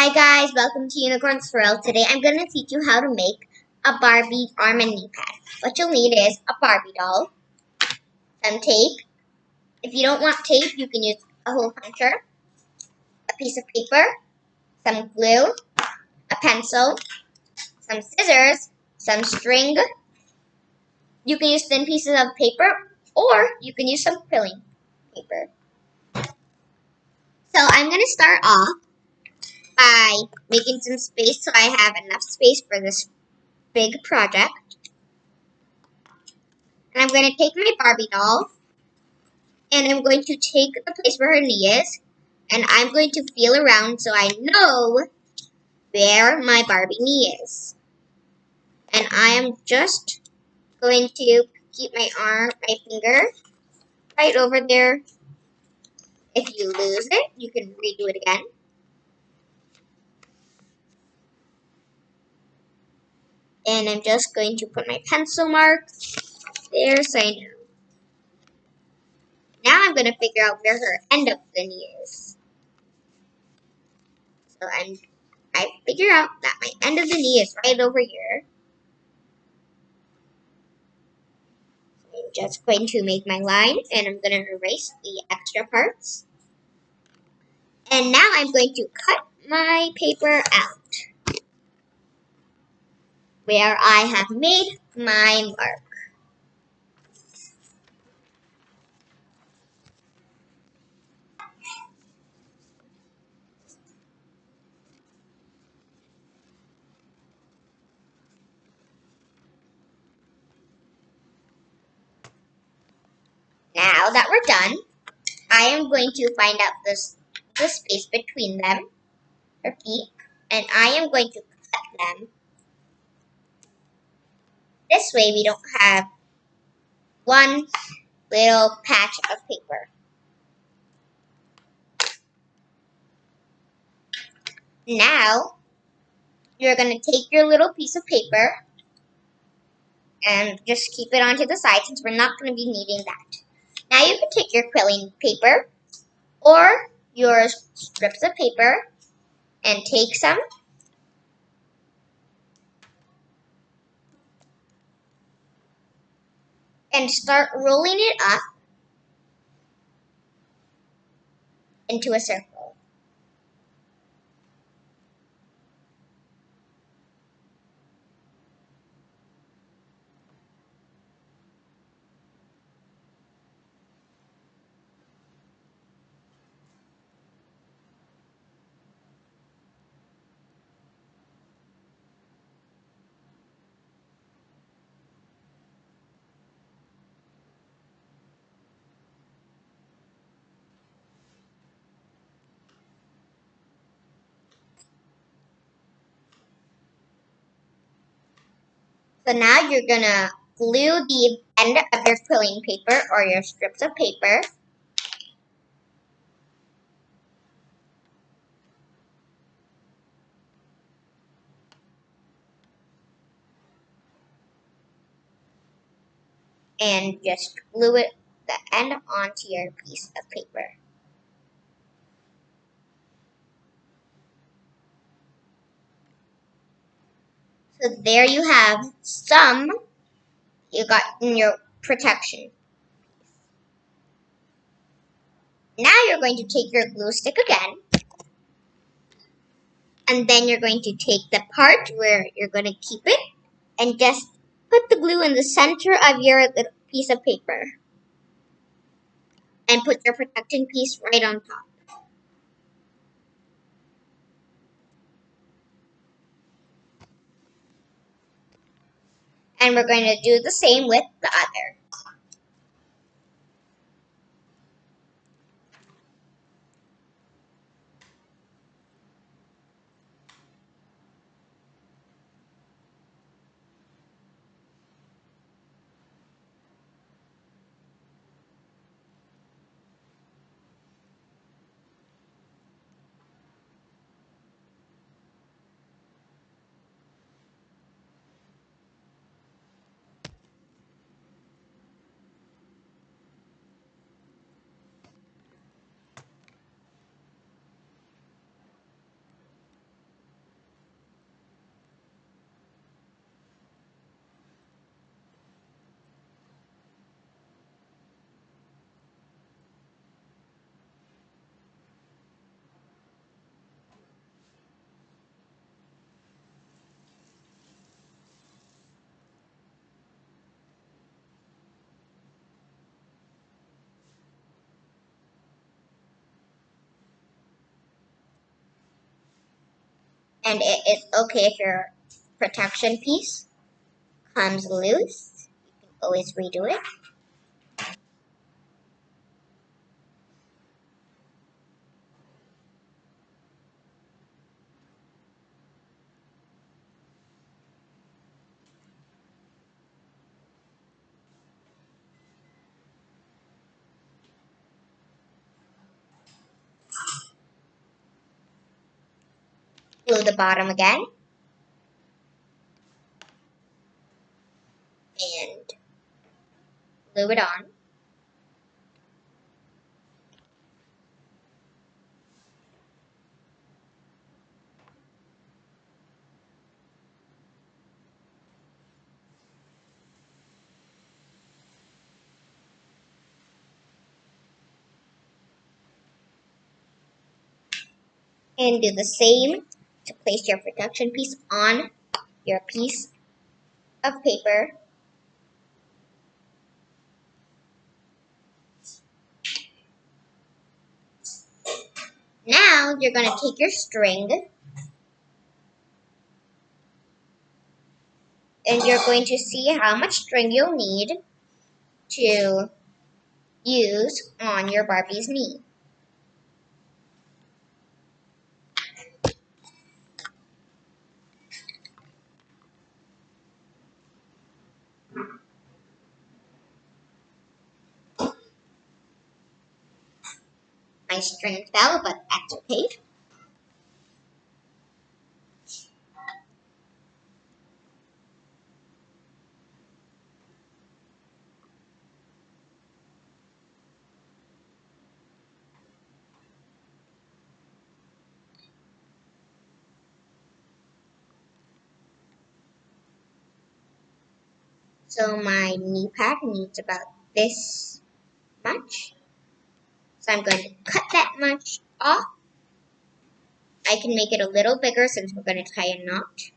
Hi guys, welcome to Unicorns World. Today I'm going to teach you how to make a Barbie arm and knee pad. What you'll need is a Barbie doll, some tape. If you don't want tape, you can use a hole puncher, a piece of paper, some glue, a pencil, some scissors, some string. You can use thin pieces of paper or you can use some quilling paper. So I'm going to start off by making some space so I have enough space for this big project. And I'm going to take my Barbie doll, and I'm going to take the place where her knee is, and I'm going to feel around so I know where my Barbie knee is. And I am just going to keep my finger right over there. If you lose it, you can redo it again. And I'm just going to put my pencil mark there so I know. Now I'm going to figure out where her end of the knee is. So I figure out that my end of the knee is right over here. I'm just going to make my line, and I'm going to erase the extra parts. And now I'm going to cut my paper out where I have made my mark. Now that we're done, I am going to find out the space between them, her feet, and I am going to cut them. This way we don't have one little patch of paper. Now, you're going to take your little piece of paper and just keep it onto the side since we're not going to be needing that. Now you can take your quilling paper or your strips of paper and take some and start rolling it up into a circle. So now you're going to glue the end of your quilling paper or your strips of paper and just glue it the end onto your piece of paper. So there you have you got in your protection. Now you're going to take your glue stick again, and then you're going to take the part where you're going to keep it and just put the glue in the center of your little piece of paper and put your protecting piece right on top. And we're going to do the same with the other. And it is okay if your protection piece comes loose. You can always redo it. Glue the bottom again. And glue it on. And do the same to place your protection piece on your piece of paper. Now you're going to take your string and you're going to see how much string you'll need to use on your Barbie's knee. My string fell, but that's okay. So my knee pad needs about this much. So I'm going to cut that much off. I can make it a little bigger since we're going to tie a knot.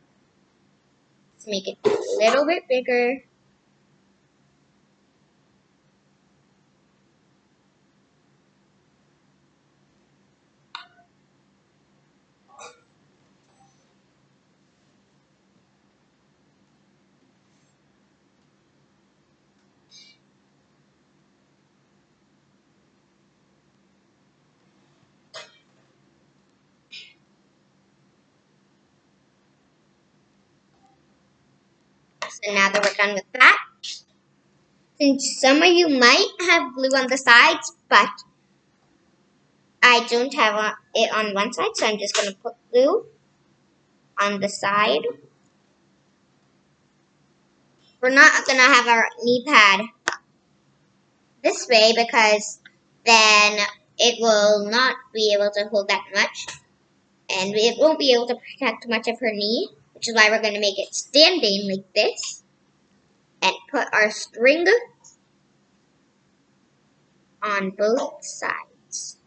Let's make it a little bit bigger. So now that we're done with that, since some of you might have glue on the sides, but I don't have it on one side, so I'm just going to put glue on the side. We're not going to have our knee pad this way because then it will not be able to hold that much. And it won't be able to protect much of her knee, which is why we're going to make it standing like this. And put our string on both sides.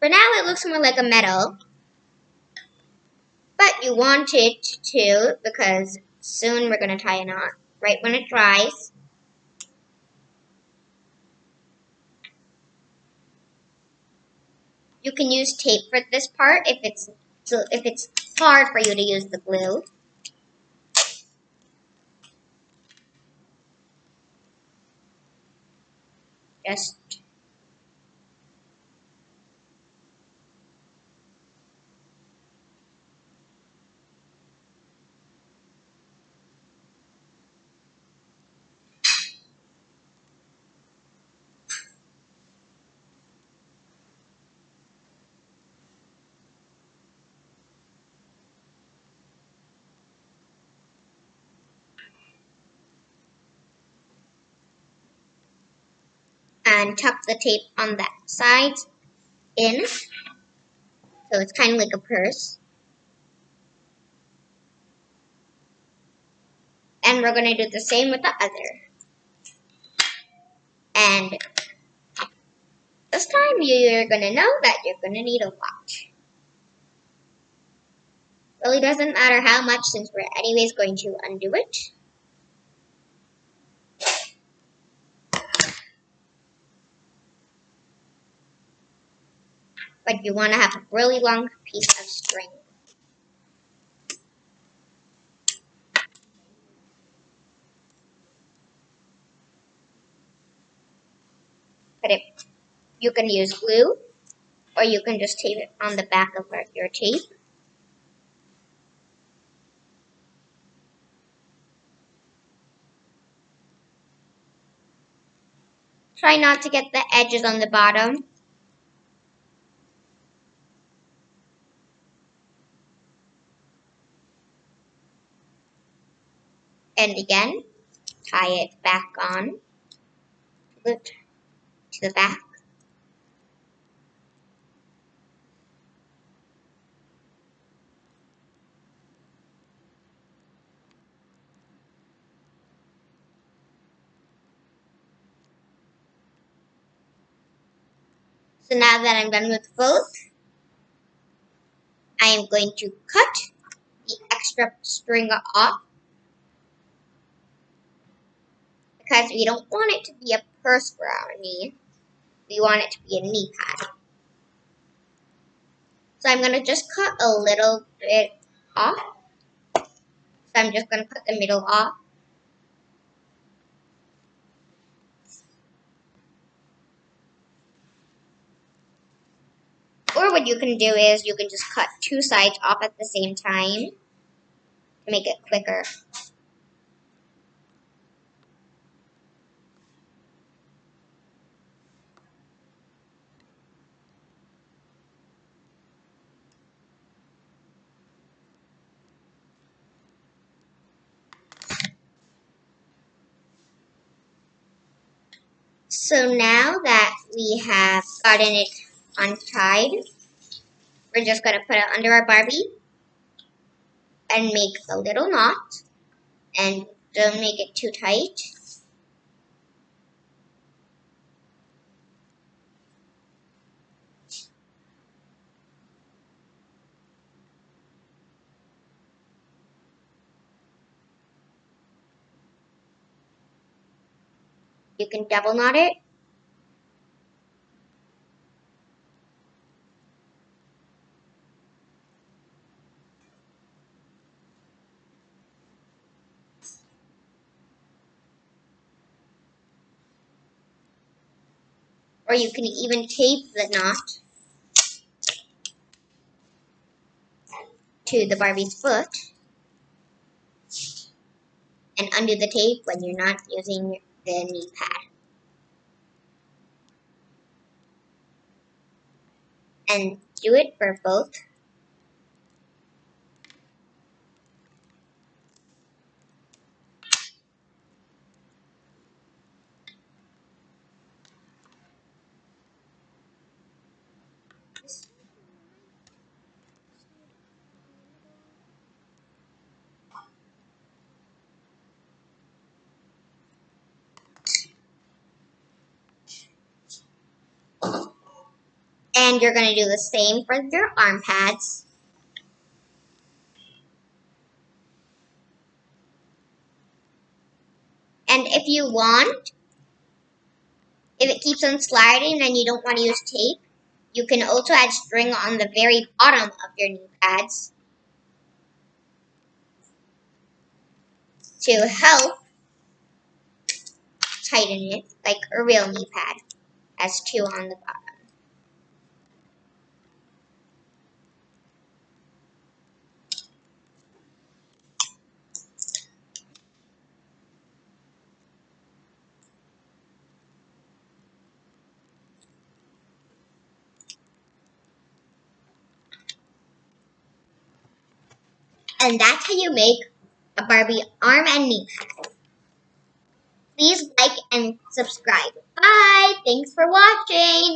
For now, it looks more like a medal. But you want it to because soon we're going to tie a knot right when it dries. You can use tape for this part if it's hard for you to use the glue. Just and tuck the tape on that side in, so it's kind of like a purse. And we're going to do the same with the other. And this time you're going to know that you're going to need a lot. Really doesn't matter how much since we're anyways going to undo it. but you want to have a really long piece of string. Put it. You can use glue, or you can just tape it on the back of your tape. Try not to get the edges on the bottom. And again, tie it back on to the back. So now that I'm done with both, I am going to cut the extra string off because we don't want it to be a purse for our knee. We want it to be a knee pad. So I'm going to just cut a little bit off. So I'm just going to cut the middle off. Or what you can do is you can just cut two sides off at the same time to make it quicker. So now that we have gotten it untied, we're just going to put it under our Barbie and make a little knot. And don't make it too tight. You can double knot it. Or you can even tape the knot to the Barbie's foot and undo the tape when you're not using the knee pad. And do it for both. And you're going to do the same for your arm pads. And if you want, if it keeps on sliding and you don't want to use tape, you can also add string on the very bottom of your knee pads to help tighten it like a real knee pad. Has two on the bottom. And that's how you make a Barbie arm and knee pad. Please like and subscribe. Bye! Thanks for watching!